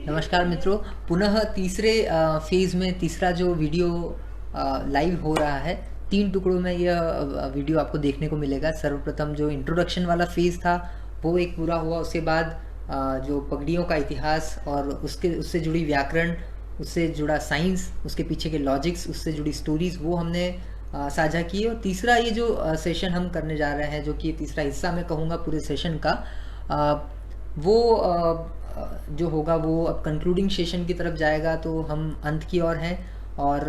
नमस्कार मित्रों। पुनः तीसरे फेज़ में तीसरा जो वीडियो लाइव हो रहा है, 3 टुकड़ों में यह वीडियो आपको देखने को मिलेगा। सर्वप्रथम जो इंट्रोडक्शन वाला फेज़ था वो एक पूरा हुआ। उसके बाद जो पगड़ियों का इतिहास और उससे जुड़ी व्याकरण, उससे जुड़ा साइंस, उसके पीछे के लॉजिक्स, उससे जुड़ी स्टोरीज़ वो हमने साझा की। और तीसरा ये जो सेशन हम करने जा रहे हैं, जो कि तीसरा हिस्सा मैं कहूँगा पूरे सेशन का, वो जो होगा वो अब कंक्लूडिंग सेशन की तरफ जाएगा। तो हम अंत की ओर हैं। और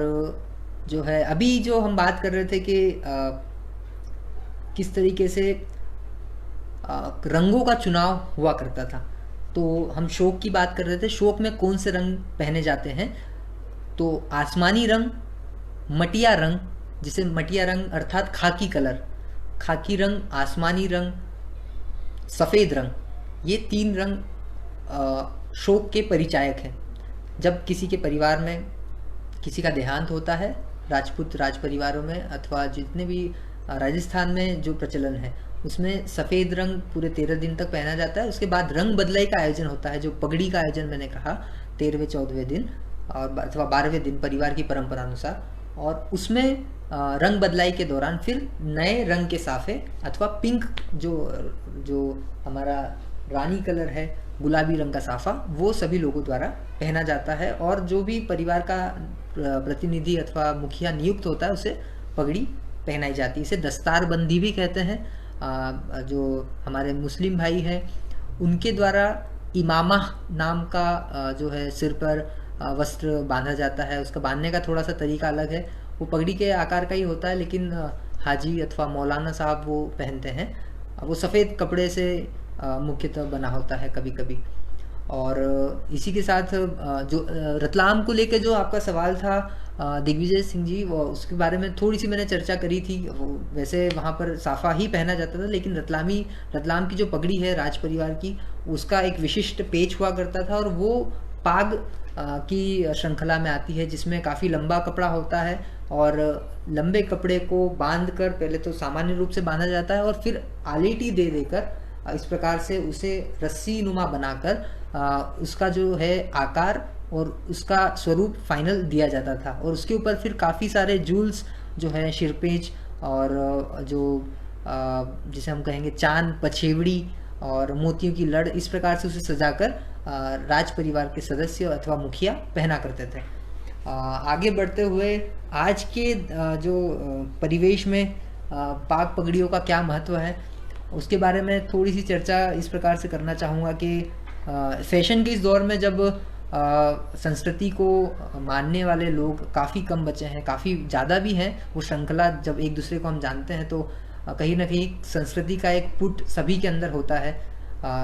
जो है अभी जो हम बात कर रहे थे कि किस तरीके से रंगों का चुनाव हुआ करता था। तो हम शोक की बात कर रहे थे, शोक में कौन से रंग पहने जाते हैं। तो आसमानी रंग, मटिया रंग, जिसे मटिया रंग अर्थात खाकी कलर, खाकी रंग, आसमानी रंग, सफ़ेद रंग, ये 3 रंग शोक के परिचायक हैं। जब किसी के परिवार में किसी का देहांत होता है, राजपूत राज परिवारों में अथवा जितने भी राजस्थान में जो प्रचलन है, उसमें सफ़ेद रंग पूरे 13 दिन तक पहना जाता है। उसके बाद रंग बदलाई का आयोजन होता है, जो पगड़ी का आयोजन मैंने कहा, 13वें 14वें दिन और अथवा 12वें दिन परिवार की परंपरा अनुसार। और उसमें रंग बदलाई के दौरान फिर नए रंग के साफे अथवा पिंक, जो जो हमारा रानी कलर है, गुलाबी रंग का साफा, वो सभी लोगों द्वारा पहना जाता है। और जो भी परिवार का प्रतिनिधि अथवा मुखिया नियुक्त होता है, उसे पगड़ी पहनाई जाती है। इसे दस्तारबंदी भी कहते हैं। जो हमारे मुस्लिम भाई हैं, उनके द्वारा इमामा नाम का जो है सिर पर वस्त्र बांधा जाता है। उसका बांधने का थोड़ा सा तरीका अलग है, वो पगड़ी के आकार का ही होता है, लेकिन हाजी अथवा मौलाना साहब वो पहनते हैं। वो सफ़ेद कपड़े से मुख्यतः बना होता है कभी कभी। और इसी के साथ जो रतलाम को लेकर जो आपका सवाल था दिग्विजय सिंह जी, वो उसके बारे में थोड़ी सी मैंने चर्चा करी थी। वो वैसे वहाँ पर साफा ही पहना जाता था, लेकिन रतलाम की जो पगड़ी है राज परिवार की, उसका एक विशिष्ट पेच हुआ करता था। और वो पाग की श्रृंखला में आती है, जिसमें काफ़ी लंबा कपड़ा होता है। और लंबे कपड़े को बांध कर पहले तो सामान्य रूप से बांधा जाता है, और फिर आलेटी दे देकर इस प्रकार से उसे रस्सी नुमा बनाकर उसका जो है आकार और उसका स्वरूप फाइनल दिया जाता था। और उसके ऊपर फिर काफ़ी सारे जूल्स जो है, शिरपेंच और जो जिसे हम कहेंगे चांद, पछेवड़ी और मोतियों की लड़, इस प्रकार से उसे सजाकर राज परिवार के सदस्य अथवा मुखिया पहना करते थे। आगे बढ़ते हुए आज के जो परिवेश में पाग पगड़ियों का क्या महत्व है, उसके बारे में थोड़ी सी चर्चा इस प्रकार से करना चाहूँगा कि फैशन के इस दौर में जब संस्कृति को मानने वाले लोग काफ़ी कम बचे हैं, काफ़ी ज़्यादा भी हैं। वो श्रृंखला जब एक दूसरे को हम जानते हैं, तो कहीं ना कहीं संस्कृति का एक पुट सभी के अंदर होता है।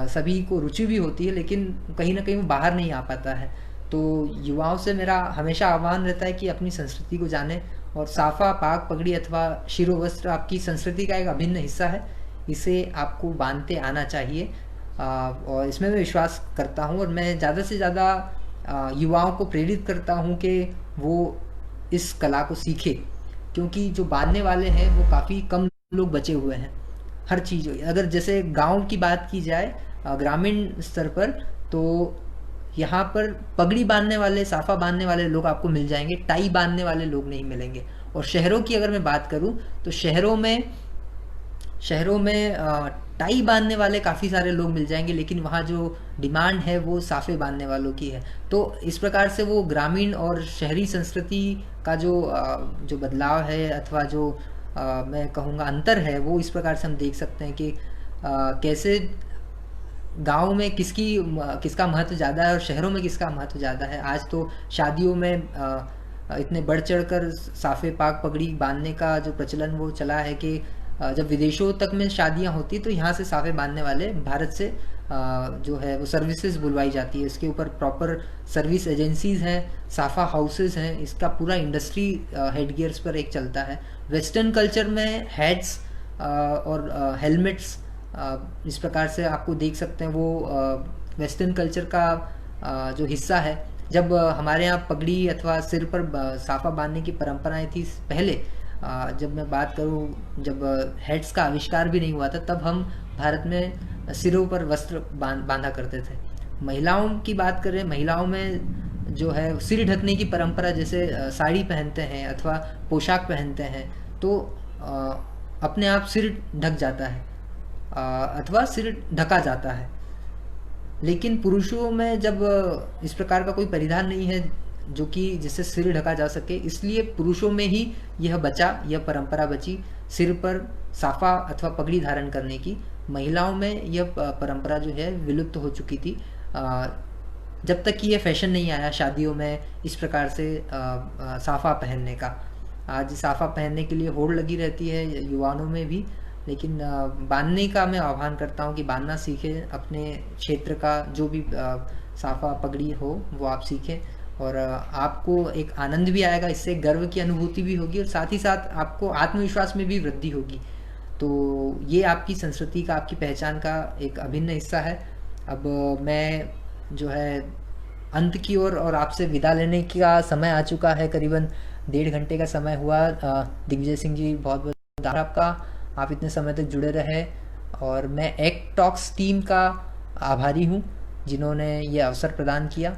सभी को रुचि भी होती है, लेकिन कहीं ना कहीं वो बाहर नहीं आ पाता है। तो युवाओं से मेरा हमेशा आह्वान रहता है कि अपनी संस्कृति को जानें। और साफा, पाग, पगड़ी अथवा शिरोवस्त्र आपकी संस्कृति का एक अभिन्न हिस्सा है। इसे आपको बांधते आना चाहिए। और इसमें मैं विश्वास करता हूँ, और मैं ज़्यादा से ज़्यादा युवाओं को प्रेरित करता हूँ कि वो इस कला को सीखे, क्योंकि जो बांधने वाले हैं वो काफ़ी कम लोग बचे हुए हैं। हर चीज़, अगर जैसे गांव की बात की जाए, ग्रामीण स्तर पर, तो यहाँ पर पगड़ी बांधने वाले, साफा बांधने वाले लोग आपको मिल जाएंगे, टाई बांधने वाले लोग नहीं मिलेंगे। और शहरों की अगर मैं बात करूँ, तो शहरों में टाई बांधने वाले काफ़ी सारे लोग मिल जाएंगे, लेकिन वहाँ जो डिमांड है वो साफे बांधने वालों की है। तो इस प्रकार से वो ग्रामीण और शहरी संस्कृति का जो बदलाव है अथवा जो मैं कहूँगा अंतर है, वो इस प्रकार से हम देख सकते हैं कि कैसे गाँव में किसका महत्व ज़्यादा है और शहरों में किसका महत्व ज़्यादा है। आज तो शादियों में इतने बढ़ चढ़ कर साफे, पाग, पगड़ी बांधने का जो प्रचलन वो चला है कि जब विदेशों तक में शादियां होती, तो यहाँ से साफे बांधने वाले भारत से जो है वो सर्विसेज बुलवाई जाती है। इसके ऊपर प्रॉपर सर्विस एजेंसीज हैं, साफा हाउसेज हैं, इसका पूरा इंडस्ट्री हेड गियर्स पर एक चलता है। वेस्टर्न कल्चर में हैट्स और हेलमेट्स इस प्रकार से आपको देख सकते हैं, वो वेस्टर्न कल्चर का जो हिस्सा है। जब हमारे यहाँ पगड़ी अथवा सिर पर साफा बांधने की परंपराएं थी पहले, जब मैं बात करूँ, जब हेड्स का आविष्कार भी नहीं हुआ था, तब हम भारत में सिरों पर वस्त्र बांधा करते थे। महिलाओं की बात करें, महिलाओं में जो है सिर ढकने की परंपरा, जैसे साड़ी पहनते हैं अथवा पोशाक पहनते हैं, तो अपने आप सिर ढक जाता है, अथवा सिर ढका जाता है। लेकिन पुरुषों में जब इस प्रकार का कोई परिधान नहीं है जो कि जिससे सिर ढका जा सके, इसलिए पुरुषों में ही यह परंपरा बची सिर पर साफा अथवा पगड़ी धारण करने की। महिलाओं में यह परंपरा जो है विलुप्त हो चुकी थी, जब तक कि ये फैशन नहीं आया शादियों में इस प्रकार से साफा पहनने का। आज साफा पहनने के लिए होड़ लगी रहती है युवाओं में भी, लेकिन बांधने का मैं आह्वान करता हूँ कि बांधना सीखें, अपने क्षेत्र का जो भी साफा पगड़ी हो वो आप सीखें, और आपको एक आनंद भी आएगा, इससे गर्व की अनुभूति भी होगी, और साथ ही साथ आपको आत्मविश्वास में भी वृद्धि होगी। तो ये आपकी संस्कृति का, आपकी पहचान का एक अभिन्न हिस्सा है। अब मैं जो है अंत की ओर और आपसे विदा लेने का समय आ चुका है, करीबन 1.5 घंटे का समय हुआ। दिग्विजय सिंह जी, बहुत बहुत धन्यवाद आपका, आप इतने समय तक जुड़े रहे, और मैं एक्ट टॉक्स टीम का आभारी हूँ जिन्होंने ये अवसर प्रदान किया।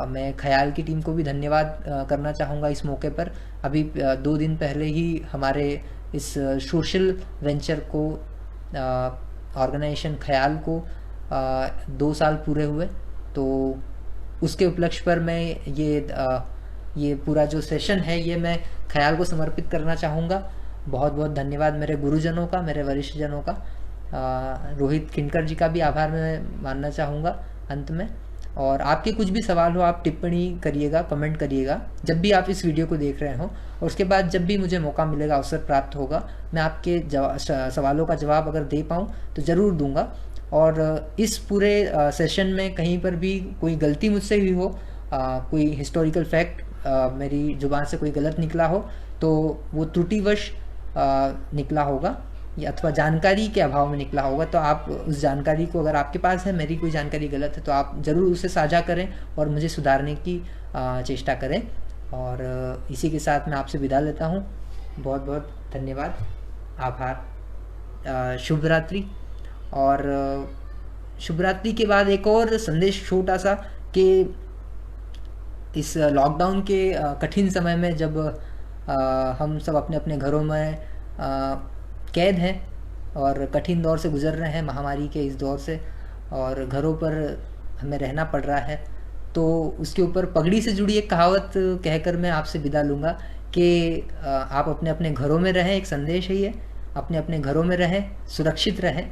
मैं ख्याल की टीम को भी धन्यवाद करना चाहूँगा इस मौके पर। अभी 2 दिन पहले ही हमारे इस सोशल वेंचर को, ऑर्गेनाइजेशन ख्याल को 2 साल पूरे हुए, तो उसके उपलक्ष्य पर मैं ये पूरा जो सेशन है ये मैं ख्याल को समर्पित करना चाहूँगा। बहुत बहुत धन्यवाद मेरे गुरुजनों का, मेरे वरिष्ठ जनों का। रोहित किनकर जी का भी आभार मैं मानना चाहूँगा अंत में। और आपके कुछ भी सवाल हो आप टिप्पणी करिएगा, कमेंट करिएगा जब भी आप इस वीडियो को देख रहे हो, और उसके बाद जब भी मुझे मौका मिलेगा, अवसर प्राप्त होगा, मैं आपके सवालों का जवाब अगर दे पाऊँ तो ज़रूर दूंगा। और इस पूरे सेशन में कहीं पर भी कोई गलती मुझसे हुई हो, कोई हिस्टोरिकल फैक्ट मेरी जुबान से कोई गलत निकला हो, तो वो त्रुटिवश निकला होगा, या अथवा जानकारी के अभाव में निकला होगा। तो आप उस जानकारी को, अगर आपके पास है, मेरी कोई जानकारी गलत है, तो आप ज़रूर उसे साझा करें और मुझे सुधारने की चेष्टा करें। और इसी के साथ मैं आपसे विदा लेता हूँ। बहुत बहुत धन्यवाद, आभार, शुभ रात्रि। और शुभ रात्रि के बाद एक और संदेश छोटा सा, कि इस लॉकडाउन के कठिन समय में जब हम सब अपने अपने घरों में कैद हैं और कठिन दौर से गुजर रहे हैं, महामारी के इस दौर से, और घरों पर हमें रहना पड़ रहा है, तो उसके ऊपर पगड़ी से जुड़ी एक कहावत कहकर मैं आपसे विदा लूँगा कि आप अपने अपने घरों में रहें। एक संदेश है ये, अपने अपने घरों में रहें, सुरक्षित रहें,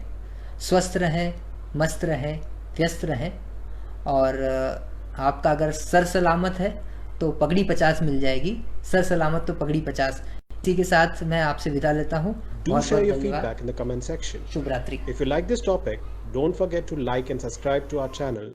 स्वस्थ रहें, मस्त रहें, व्यस्त रहें, और आपका अगर सर सलामत है तो पगड़ी 50 मिल जाएगी, सर सलामत तो पगड़ी 50। इसी के साथ मैं आपसे विदा लेता हूँ। Do share your feedback in the comment section. शुभ रात्रि। If you like this topic, don't forget to like and subscribe to our channel.